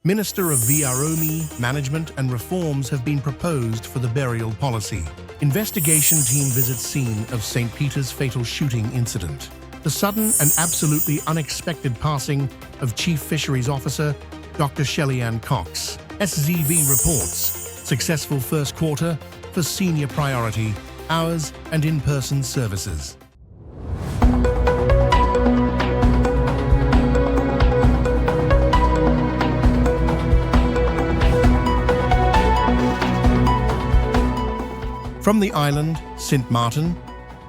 Minister of VROMI, Management and Reforms have been proposed for the burial policy. Investigation team visits scene of St. Peter's fatal shooting incident. The sudden and absolutely unexpected passing of Chief Fisheries Officer Dr. Shelley-Ann Cox. SZV reports successful first quarter for senior priority, hours and in-person services. From the island, St. Martin,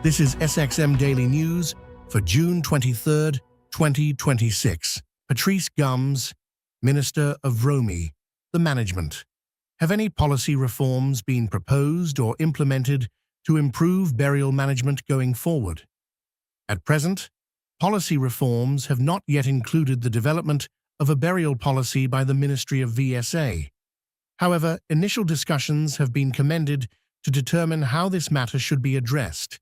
this is SXM Daily News for June 23, 2026. Patrice Gums, Minister of VROMI, the Management. Have any policy reforms been proposed or implemented to improve burial management going forward? At present, policy reforms have not yet included the development of a burial policy by the Ministry of VSA. However, initial discussions have been commended to determine how this matter should be addressed,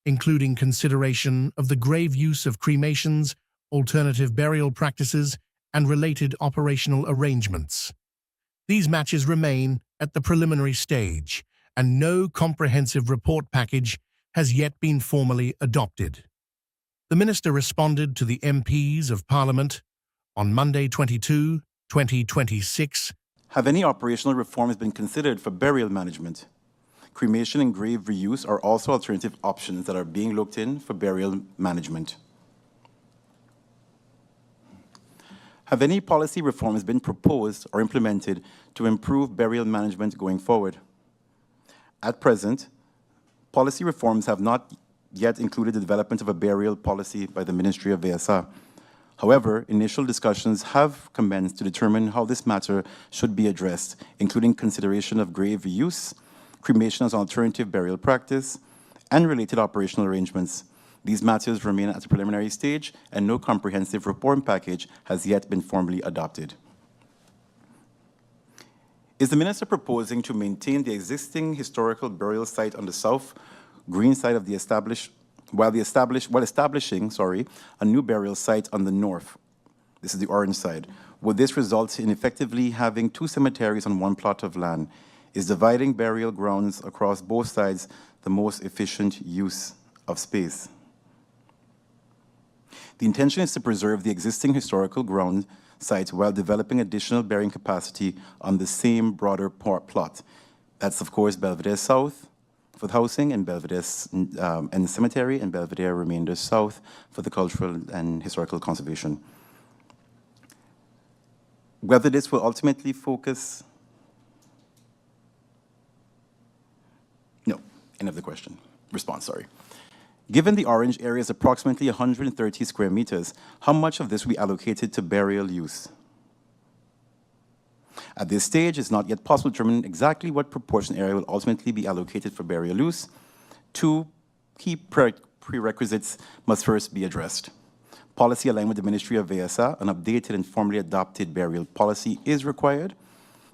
including consideration of the grave use of cremations, alternative burial practices, and related operational arrangements. These matters remain at the preliminary stage, and no comprehensive report package has yet been formally adopted. The Minister responded to the MPs of Parliament on Monday 22, 2026. Have any operational reforms been considered for burial management? Cremation and grave reuse are also alternative options that are being looked in for burial management. Have any policy reforms been proposed or implemented to improve burial management going forward? At present, policy reforms have not yet included the development of a burial policy by the Ministry of VSA. However, initial discussions have commenced to determine how this matter should be addressed, including consideration of grave reuse, cremation as an alternative burial practice, and related operational arrangements. These matters remain at a preliminary stage, and no comprehensive reform package has yet been formally adopted. Is the Minister proposing to maintain the existing historical burial site on the south green side of the while establishing a new burial site on the north? This is the orange side. Would this result in effectively having two cemeteries on one plot of land? Is dividing burial grounds across both sides the most efficient use of space? The intention is to preserve the existing historical ground site while developing additional burying capacity on the same broader plot. That's, of course, Belvedere South for the housing, and Belvedere and the cemetery, and Belvedere remainder south for the cultural and historical conservation. Whether this will ultimately focus... No, end of the question. Response, sorry. Given the orange area is approximately 130 square meters, how much of this will be allocated to burial use? At this stage, it's not yet possible to determine exactly what proportion area will ultimately be allocated for burial use. Two key prerequisites must first be addressed. Policy aligned with the Ministry of VSA, an updated and formally adopted burial policy is required.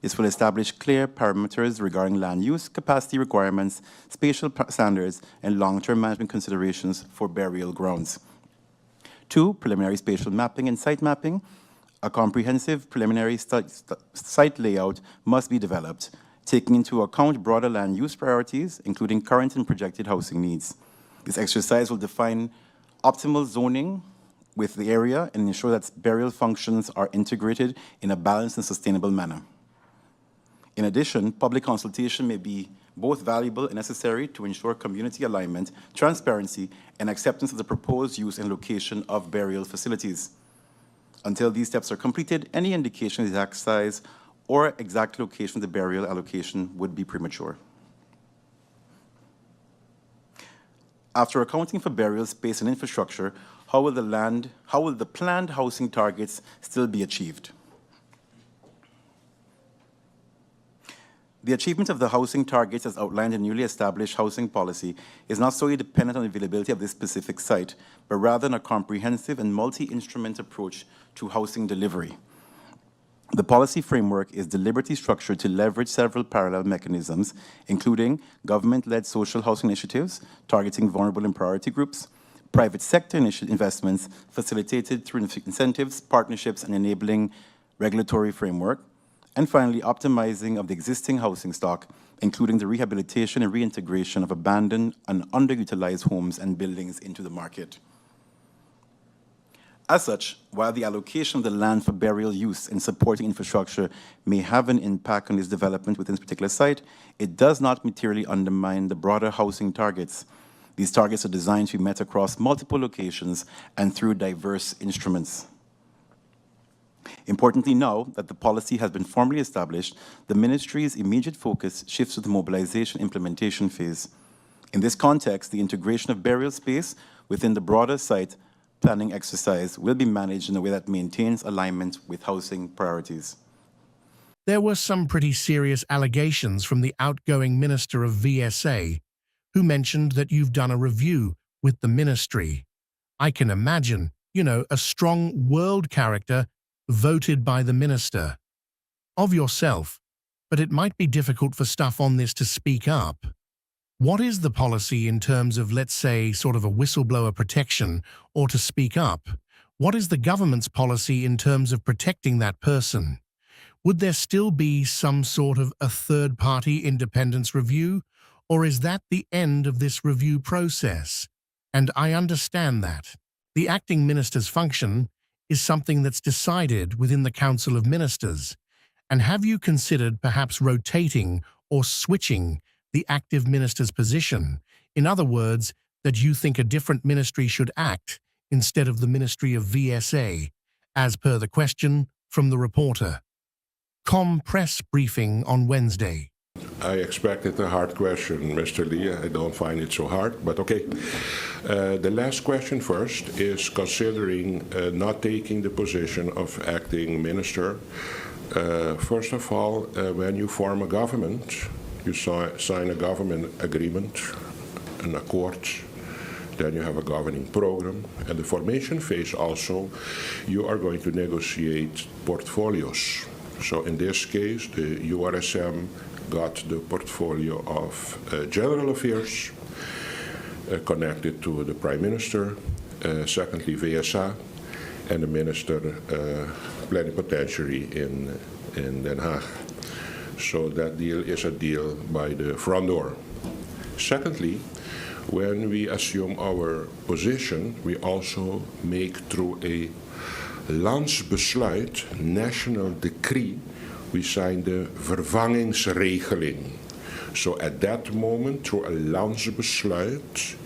This will establish clear parameters regarding land use, capacity requirements, spatial standards, and long-term management considerations for burial grounds. Two, preliminary spatial mapping and site mapping. A comprehensive preliminary site layout must be developed, taking into account broader land use priorities, including current and projected housing needs. This exercise will define optimal zoning with the area and ensure that burial functions are integrated in a balanced and sustainable manner. In addition, public consultation may be both valuable and necessary to ensure community alignment, transparency, and acceptance of the proposed use and location of burial facilities. Until these steps are completed, any indication of the exact size or exact location of the burial allocation would be premature. After accounting for burial space and infrastructure, how will the planned housing targets still be achieved? The achievement of the housing targets as outlined in newly established housing policy is not solely dependent on the availability of this specific site, but rather on a comprehensive and multi-instrument approach to housing delivery. The policy framework is deliberately structured to leverage several parallel mechanisms, including government-led social housing initiatives targeting vulnerable and priority groups, private sector investments facilitated through incentives, partnerships, and enabling regulatory framework, and finally, optimizing of the existing housing stock, including the rehabilitation and reintegration of abandoned and underutilized homes and buildings into the market. As such, while the allocation of the land for burial use in supporting infrastructure may have an impact on its development within this particular site, it does not materially undermine the broader housing targets. These targets are designed to be met across multiple locations and through diverse instruments. Importantly, now that the policy has been formally established, the ministry's immediate focus shifts to the mobilization implementation phase. In this context, the integration of burial space within the broader site planning exercise will be managed in a way that maintains alignment with housing priorities. There were some pretty serious allegations from the outgoing Minister of VSA, who mentioned that you've done a review with the ministry. I can imagine, a strong world character voted by the minister. Of yourself, but it might be difficult for stuff on this to speak up. What is the policy in terms of, let's say, sort of a whistleblower protection or to speak up? What is the government's policy in terms of protecting that person? Would there still be some sort of a third-party independence review, or is that the end of this review process? And I understand that. The acting minister's function is something that's decided within the Council of Ministers. And have you considered perhaps rotating or switching the active minister's position? In other words, that you think a different ministry should act instead of the Ministry of VSA, as per the question from the reporter. Press briefing on Wednesday. I expected a hard question, Mr. Lee. I don't find it so hard, but okay. The last question first is considering not taking the position of acting minister. First of all, when you form a government, you sign a government agreement, an accord, then you have a governing program, and the formation phase also, you are going to negotiate portfolios. So in this case, the URSM got the portfolio of general affairs connected to the Prime Minister, secondly VSA, and the Minister Plenipotentiary in Den Haag. So that deal is a deal by the front door. Secondly, when we assume our position, we also make through a landsbesluit, national decree, we sign the vervangingsregeling. So at that moment, through a landsbesluit,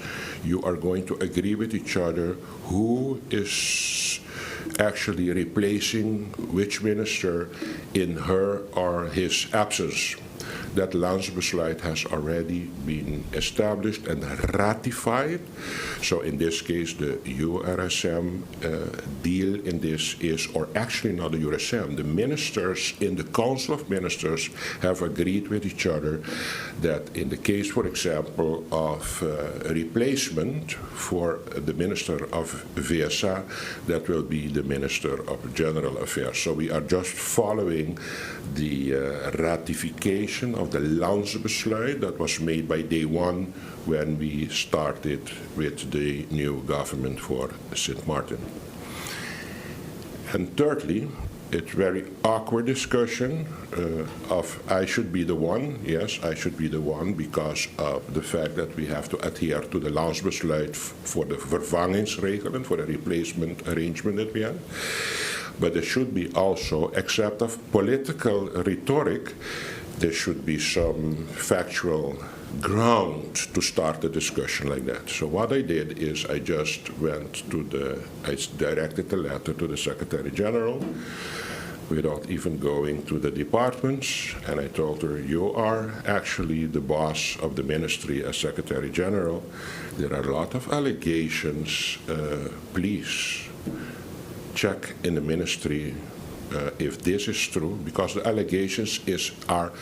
you are going to agree with each other who is actually replacing which minister in her or his absence. That landsbesluit has already been established and ratified. So in this case, the URSM deal in this is, or actually not the URSM, the ministers in the Council of Ministers have agreed with each other that in the case, for example, of replacement for the Minister of VSA, that will be the Minister of General Affairs. So we are just following the ratification of the landsbesluit that was made by day one when we started with the new government for Sint Maarten. And thirdly, it's very awkward discussion of I should be the one. Yes, I should be the one because of the fact that we have to adhere to the landsbesluit for the vervangingsregeling, for the replacement arrangement that we have. But there should be also, except of political rhetoric, there should be some factual ground to start a discussion like that. So what I did is I just went to I directed the letter to the Secretary General without even going to the departments, and I told her, you are actually the boss of the ministry as Secretary General. There are a lot of allegations. Please check in the ministry if this is true, because the allegations are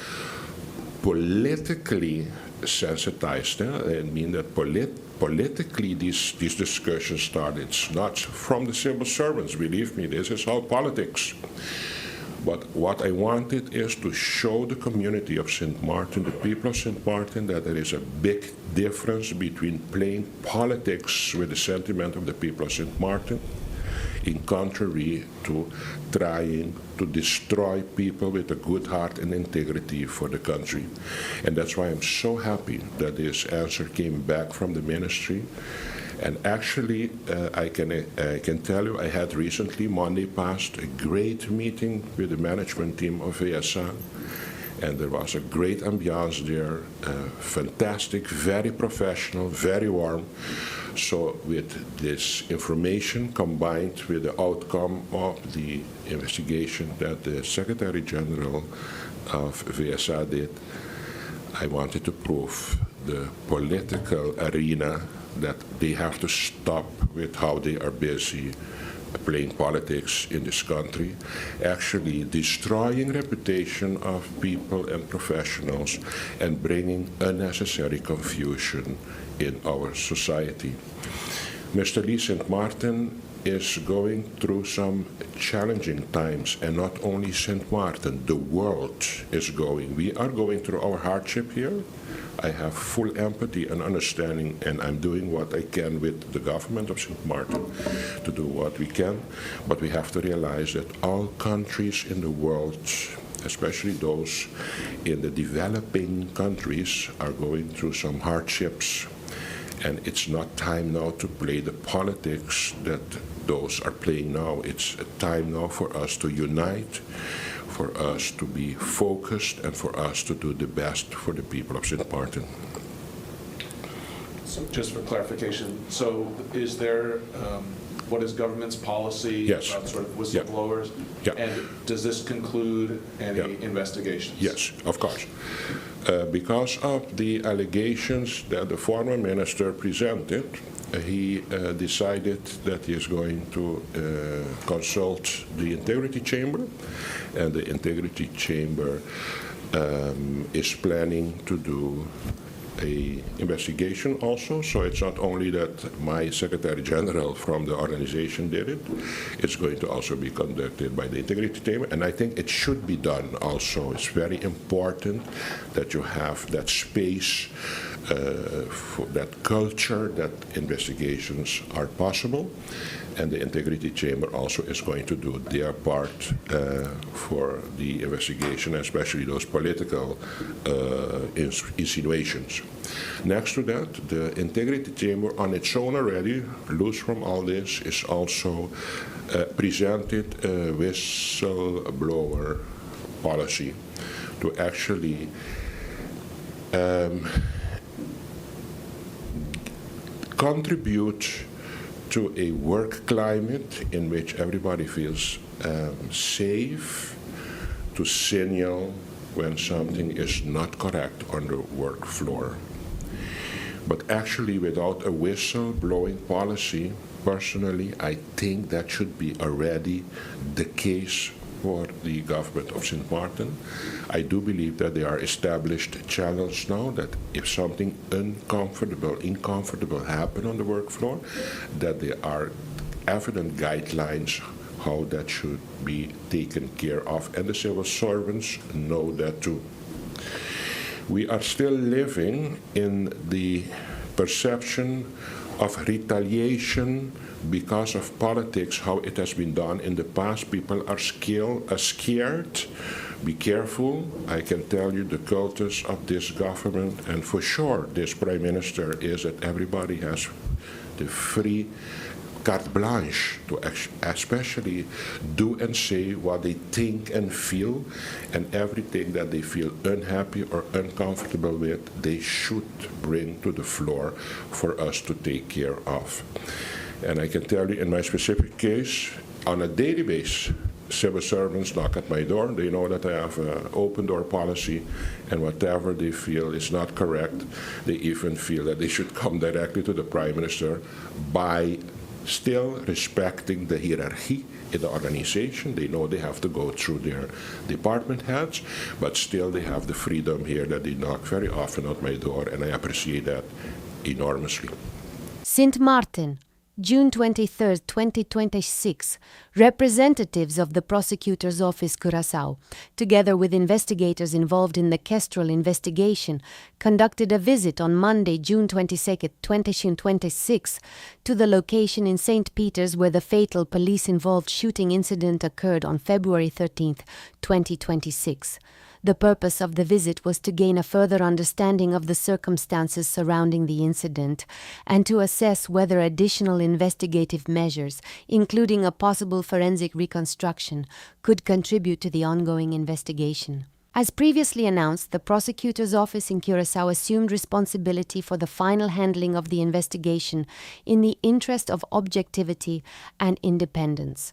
politically sensitized. I mean that politically these discussions start. It's not from the civil servants, believe me, this is all politics. But what I wanted is to show the community of Sint Maarten, the people of Sint Maarten, that there is a big difference between playing politics with the sentiment of the people of Sint Maarten in contrary to trying to destroy people with a good heart and integrity for the country. And that's why I'm so happy that this answer came back from the ministry. And actually, I can tell you, I had recently, Monday past, a great meeting with the management team of VSA. And there was a great ambiance there, fantastic, very professional, very warm. So with this information combined with the outcome of the investigation that the Secretary General of VSA did, I wanted to prove the political arena that they have to stop with how they are busy playing politics in this country, actually destroying reputation of people and professionals and bringing unnecessary confusion in our society. Mr. Lee St. Martin is going through some challenging times, and not only St. Martin, the world is going. We are going through our hardship here. I have full empathy and understanding, and I'm doing what I can with the government of St. Martin to do what we can. But we have to realize that all countries in the world, especially those in the developing countries, are going through some hardships. And it's not time now to play the politics that those are playing now. It's a time now for us to unite, for us to be focused, and for us to do the best for the people of St. Martin. So just for clarification, so is there, what is government's policy Yes. about sort of whistleblowers? Yeah. And does this conclude any Yeah. investigations? Yes, of course. Because of the allegations that the former minister presented, he decided that he is going to consult the Integrity Chamber, and the Integrity Chamber is planning to do an investigation also. So it's not only that my Secretary General from the organization did it, it's going to also be conducted by the Integrity Chamber, and I think it should be done also. It's very important that you have that space for that culture, that investigations are possible, and the Integrity Chamber also is going to do their part for the investigation, especially those political insinuations. Next to that, the Integrity Chamber on its own already, loose from all this, is also presented a whistleblower policy to actually contribute to a work climate in which everybody feels safe to signal when something is not correct on the work floor. But actually, without a whistle-blowing policy, personally, I think that should be already the case for the government of St. Martin. I do believe that there are established channels now that if something uncomfortable happen on the work floor, that there are evident guidelines how that should be taken care of, and the civil servants know that too. We are still living in the perception of retaliation because of politics, how it has been done in the past. People are scared. Be careful. I can tell you the cultus of this government, and for sure this Prime Minister, is that everybody has the free carte blanche to especially do and say what they think and feel, and everything that they feel unhappy or uncomfortable with, they should bring to the floor for us to take care of. And I can tell you in my specific case, on a daily basis, civil servants knock at my door. They know that I have an open door policy, and whatever they feel is not correct, they even feel that they should come directly to the Prime Minister by still respecting the hierarchy in the organization. They know they have to go through their department heads, but still they have the freedom here that they knock very often at my door, and I appreciate that enormously. St. Martin, June 23, 2026. Representatives of the prosecutor's office Curaçao, together with investigators involved in the Kestrel investigation, conducted a visit on Monday, June 22, 2026, to the location in St. Peters where the fatal police-involved shooting incident occurred on February 13, 2026. The purpose of the visit was to gain a further understanding of the circumstances surrounding the incident and to assess whether additional investigative measures, including a possible forensic reconstruction, could contribute to the ongoing investigation. As previously announced, the prosecutor's office in Curaçao assumed responsibility for the final handling of the investigation in the interest of objectivity and independence.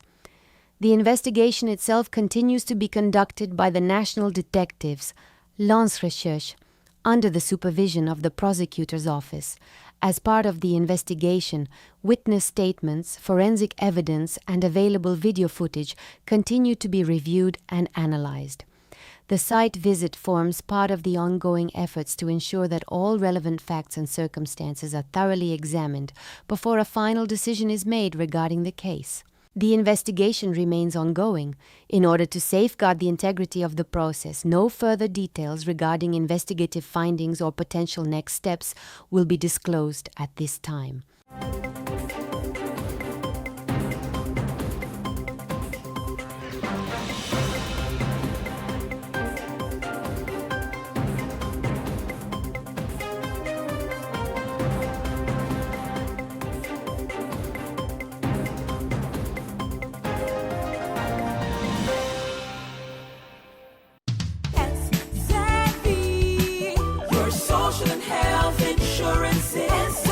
The investigation itself continues to be conducted by the national detectives, Lance Recherche, under the supervision of the prosecutor's office. As part of the investigation, witness statements, forensic evidence, and available video footage continue to be reviewed and analyzed. The site visit forms part of the ongoing efforts to ensure that all relevant facts and circumstances are thoroughly examined before a final decision is made regarding the case. The investigation remains ongoing. In order to safeguard the integrity of the process, no further details regarding investigative findings or potential next steps will be disclosed at this time. Social and health insurance is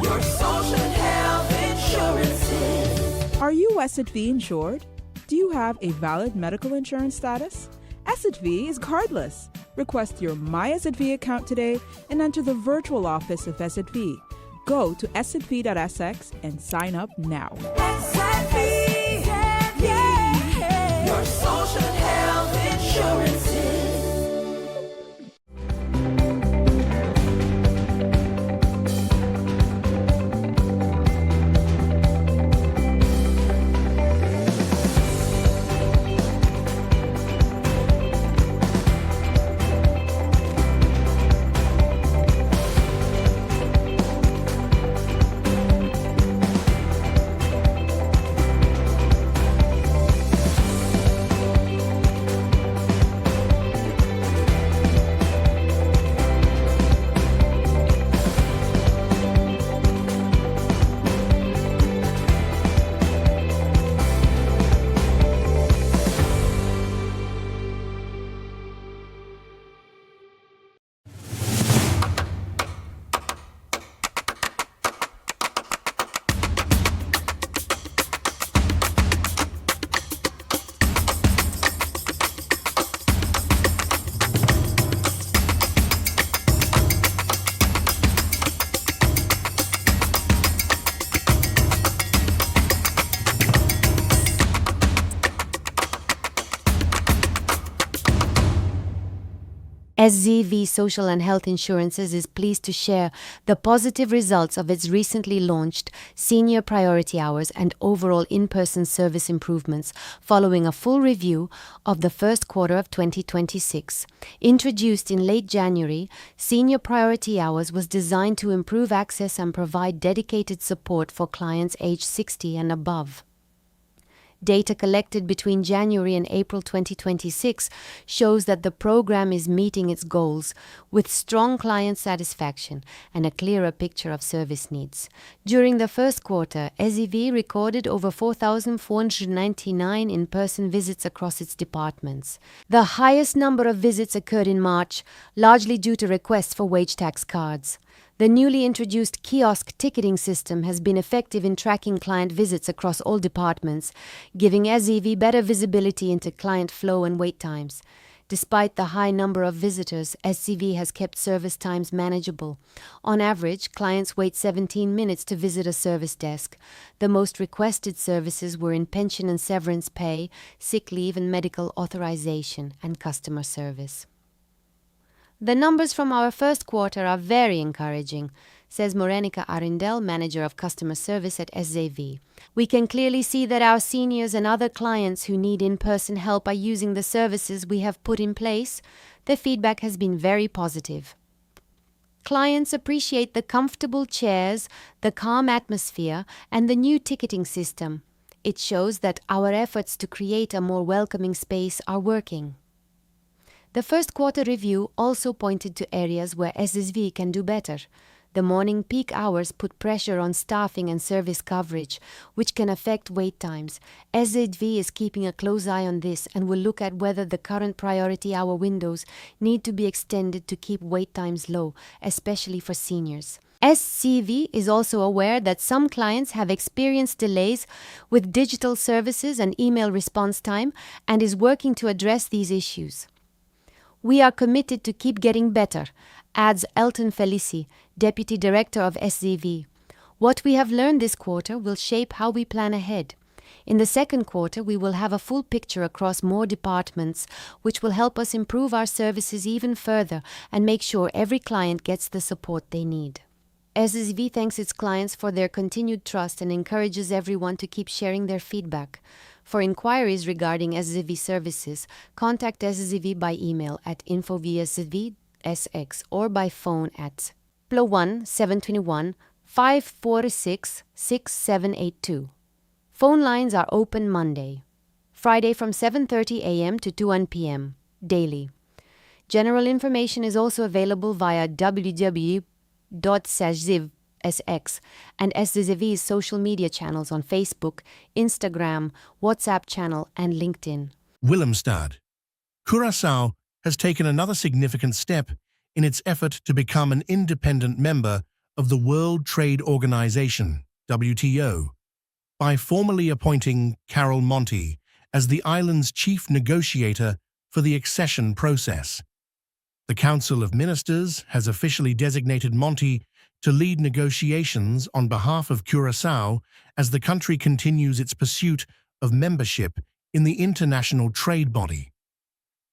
your social and health insurances. Are you SXM insured? Do you have a valid medical insurance status? SXM is cardless. Request your My SXM account today and enter the virtual office of SXM. Go to sxv.sx and sign up now. SXM, yeah, your social and health insurances. SZV Social and Health Insurances is pleased to share the positive results of its recently launched Senior Priority Hours and overall in-person service improvements following a full review of the first quarter of 2026. Introduced in late January, Senior Priority Hours was designed to improve access and provide dedicated support for clients aged 60 and above. Data collected between January and April 2026 shows that the program is meeting its goals with strong client satisfaction and a clearer picture of service needs. During the first quarter, SZV recorded over 4,499 in-person visits across its departments. The highest number of visits occurred in March, largely due to requests for wage tax cards. The newly introduced kiosk ticketing system has been effective in tracking client visits across all departments, giving SZV better visibility into client flow and wait times. Despite the high number of visitors, SZV has kept service times manageable. On average, clients wait 17 minutes to visit a service desk. The most requested services were in pension and severance pay, sick leave and medical authorization, and customer service. The numbers from our first quarter are very encouraging. says Morenica Arindel, Manager of Customer Service at SZV. We can clearly see that our seniors and other clients who need in-person help are using the services we have put in place. The feedback has been very positive. Clients appreciate the comfortable chairs, the calm atmosphere, and the new ticketing system. It shows that our efforts to create a more welcoming space are working. The first quarter review also pointed to areas where SSV can do better. The morning peak hours put pressure on staffing and service coverage, which can affect wait times. SZV is keeping a close eye on this and will look at whether the current priority hour windows need to be extended to keep wait times low, especially for seniors. SCV is also aware that some clients have experienced delays with digital services and email response time and is working to address these issues. We are committed to keep getting better, adds Elton Felici, Deputy Director of SZV. What we have learned this quarter will shape how we plan ahead. In the second quarter, we will have a full picture across more departments, which will help us improve our services even further and make sure every client gets the support they need. SSV thanks its clients for their continued trust and encourages everyone to keep sharing their feedback. For inquiries regarding SSV services, contact SSV by email at info@ssv.sx or by phone at +1 721 546 6782. Phone lines are open Monday, Friday from 7:30 a.m. to 2 p.m. daily. General information is also available via www.sazziv.sx and SZV's social media channels on Facebook, Instagram, WhatsApp channel, and LinkedIn. Willemstad. Curaçao has taken another significant step in its effort to become an independent member of the World Trade Organization, WTO, by formally appointing Carol Monti as the island's chief negotiator for the accession process. The Council of Ministers has officially designated Monti to lead negotiations on behalf of Curaçao as the country continues its pursuit of membership in the international trade body.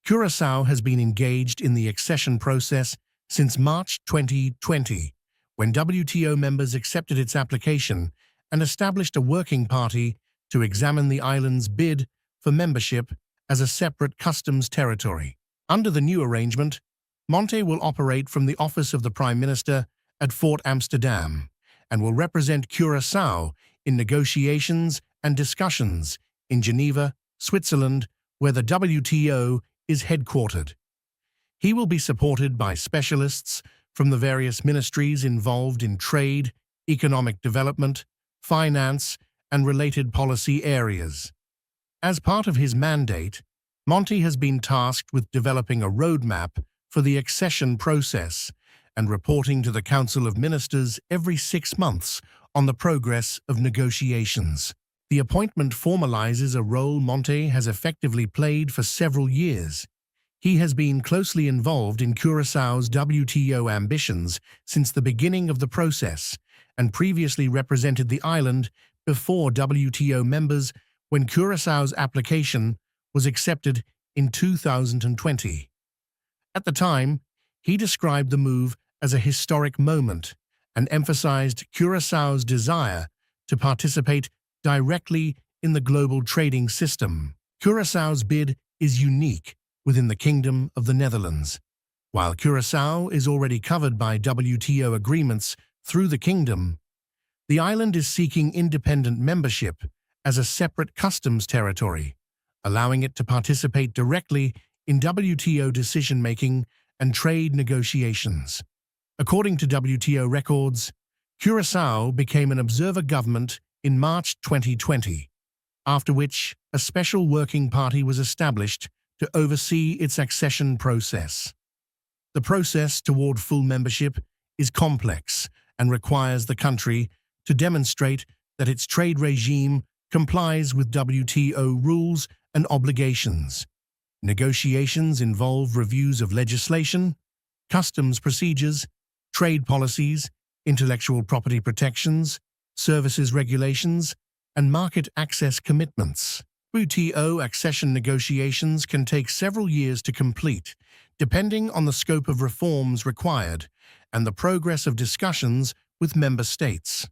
Curaçao has been engaged in the accession process since March 2020, when WTO members accepted its application and established a working party to examine the island's bid for membership as a separate customs territory. Under the new arrangement, Monti will operate from the Office of the Prime Minister at Fort Amsterdam and will represent Curaçao in negotiations and discussions in Geneva, Switzerland, where the WTO is headquartered. He will be supported by specialists from the various ministries involved in trade, economic development, finance, and related policy areas. As part of his mandate, Monti has been tasked with developing a roadmap for the accession process and reporting to the Council of Ministers every 6 months on the progress of negotiations. The appointment formalizes a role Monti has effectively played for several years. He has been closely involved in Curaçao's WTO ambitions since the beginning of the process and previously represented the island before WTO members when Curaçao's application was accepted in 2020. At the time, he described the move as a historic moment and emphasized Curaçao's desire to participate directly in the global trading system. Curaçao's bid is unique within the Kingdom of the Netherlands. While Curaçao is already covered by WTO agreements through the Kingdom, the island is seeking independent membership as a separate customs territory, allowing it to participate directly in WTO decision-making and trade negotiations. According to WTO records, Curaçao became an observer government in March 2020, after which a special working party was established to oversee its accession process. The process toward full membership is complex and requires the country to demonstrate that its trade regime complies with WTO rules and obligations. Negotiations involve reviews of legislation, customs procedures, trade policies, intellectual property protections, services regulations, and market access commitments. WTO accession negotiations can take several years to complete, depending on the scope of reforms required and the progress of discussions with member states.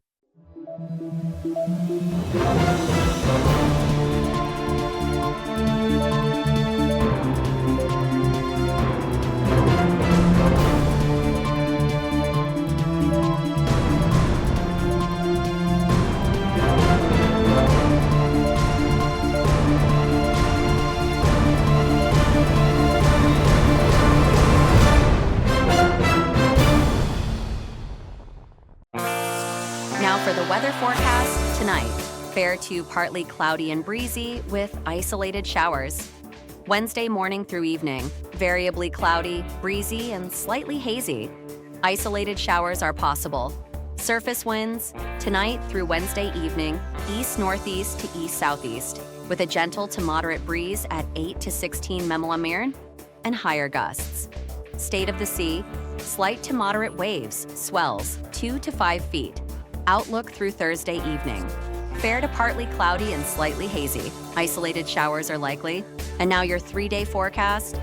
Now for the weather forecast tonight. Fair to partly cloudy and breezy with isolated showers. Wednesday morning through evening, variably cloudy, breezy, and slightly hazy. Isolated showers are possible. Surface winds tonight through Wednesday evening, east-northeast to east-southeast, with a gentle to moderate breeze at 8 to 16 mmHg and higher gusts. State of the sea, slight to moderate waves, swells 2 to 5 feet. Outlook through Thursday evening. Fair to partly cloudy and slightly hazy. Isolated showers are likely. And now your 3-day forecast.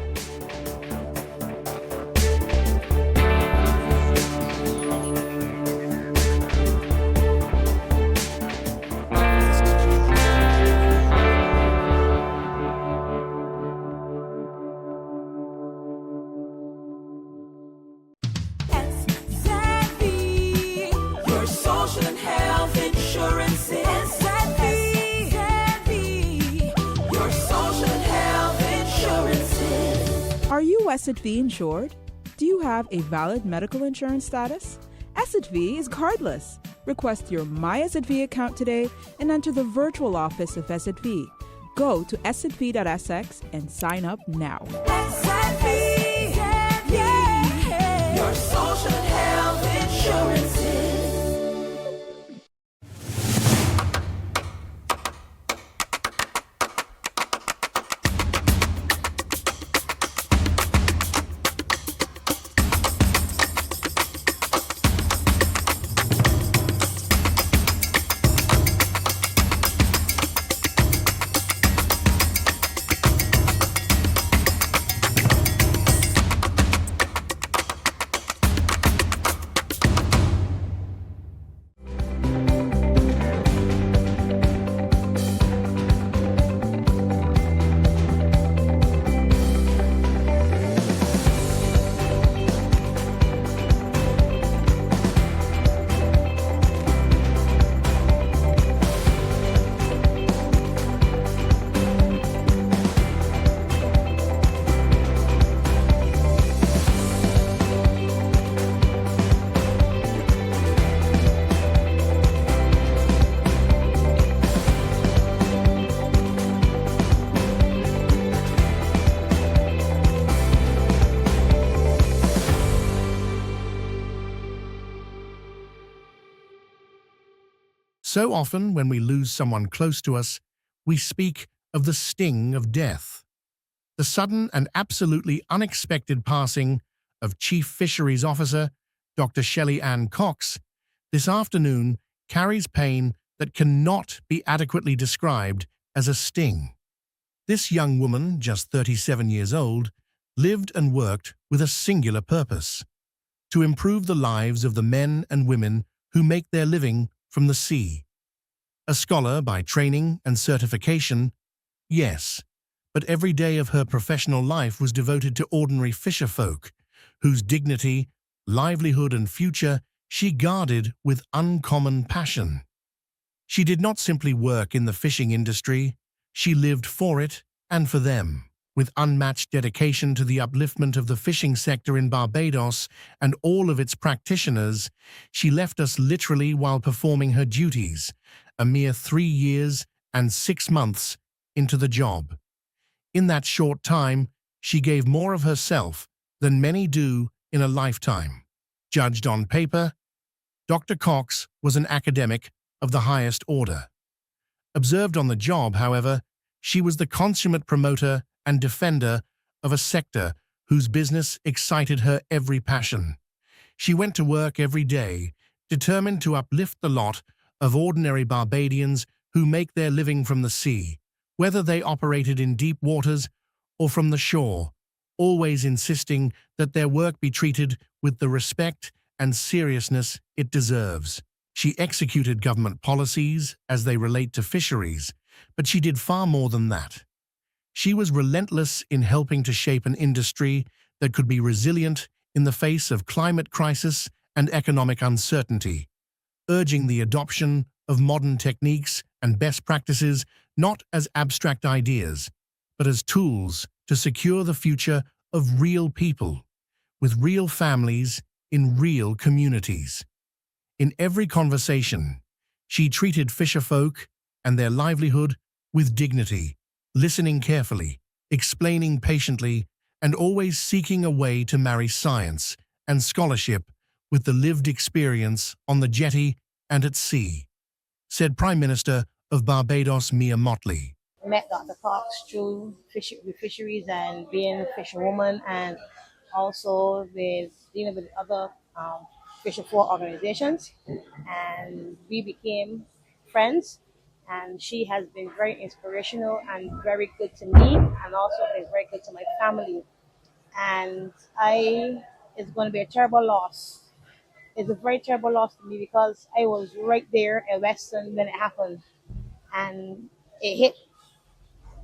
SXM, your social and health insurances. SXM, your social and health insurances. Are you SXV insured? Do you have a valid medical insurance status? SXV is cardless. Request your My SXV account today and enter the virtual office of SXV. Go to sxv.sx and sign up now. SXV, yeah, your social and health insurances. So often, when we lose someone close to us, we speak of the sting of death. The sudden and absolutely unexpected passing of Chief Fisheries Officer Dr. Shelley Ann Cox this afternoon carries pain that cannot be adequately described as a sting. This young woman, just 37 years old, lived and worked with a singular purpose: to improve the lives of the men and women who make their living from the sea. A scholar by training and certification, yes, but every day of her professional life was devoted to ordinary fisherfolk, whose dignity, livelihood, and future she guarded with uncommon passion. She did not simply work in the fishing industry, she lived for it and for them. With unmatched dedication to the upliftment of the fishing sector in Barbados and all of its practitioners, she left us literally while performing her duties, a mere 3 years and 6 months into the job. In that short time, she gave more of herself than many do in a lifetime. Judged on paper, Dr. Cox was an academic of the highest order. Observed on the job, however, she was the consummate promoter and defender of a sector whose business excited her every passion. She went to work every day, determined to uplift the lot of ordinary Barbadians who make their living from the sea, whether they operated in deep waters or from the shore, always insisting that their work be treated with the respect and seriousness it deserves. She executed government policies as they relate to fisheries, but she did far more than that. She was relentless in helping to shape an industry that could be resilient in the face of climate crisis and economic uncertainty, urging the adoption of modern techniques and best practices not as abstract ideas, but as tools to secure the future of real people, with real families in real communities. In every conversation, she treated fisherfolk and their livelihood with dignity, listening carefully, explaining patiently, and always seeking a way to marry science and scholarship with the lived experience on the jetty and at sea, said Prime Minister of Barbados Mia Mottley. Met Dr. Cox through with fisheries and being a fisherwoman, and also with dealing with other fisher folk organizations, and we became friends. And she has been very inspirational and very good to me, and also been very good to my family. And it's going to be a terrible loss. It's a very terrible loss to me because I was right there at Western when it happened, and it hit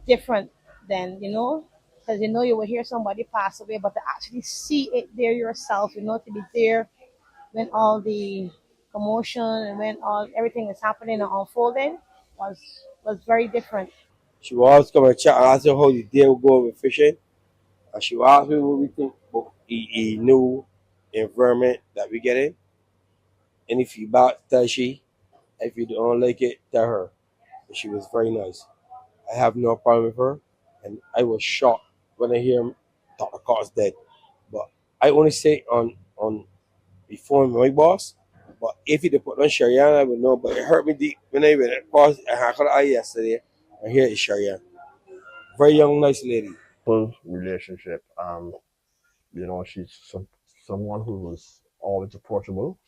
different than because you will hear somebody pass away, but to actually see it there yourself, to be there when all the commotion and when all everything is happening and unfolding was very different. She would always come and chat and ask her how the day would go with fishing. And she would ask me what we think about the new environment that we get in. Any feedback, tell she. If you don't like it, tell her. And she was very nice. I have no problem with her. And I was shocked when I hear Dr. Cox dead. But I only say on before my boss. But if he did put on Sharian, I would know. But it hurt me deep when I went across and I had eye yesterday. And here is Sharian. Very young, nice lady. Full relationship. She's someone who was always approachable.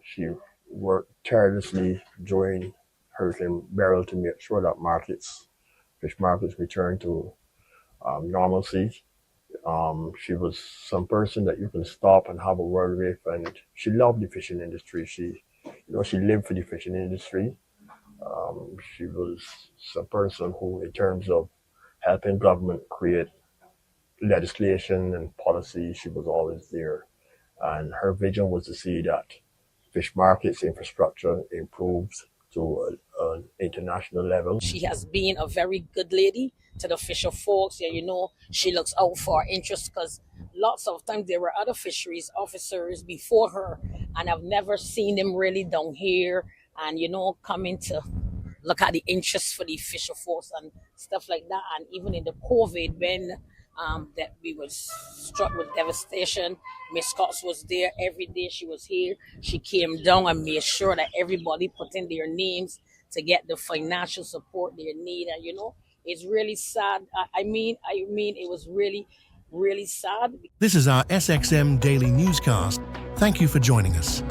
She worked tirelessly during Hurricane Beryl to make sure that fish markets returned to normalcy. She was some person that you can stop and have a word with, and she loved the fishing industry. She lived for the fishing industry. She was some person who, in terms of helping government create legislation and policy, she was always there. And her vision was to see that fish markets infrastructure improves to an international level. She has been a very good lady to the fisher folks. She looks out for our interests, because lots of times there were other fisheries officers before her, and I've never seen them really down here and, coming to look at the interests for the fisher folks and stuff like that. And even in the COVID, when that we were struck with devastation, Miss Cox was there every day. She was here. She came down and made sure that everybody put in their names to get the financial support they need. And it's really sad. I mean, it was really, really sad. This is our SXM Daily Newscast. Thank you for joining us.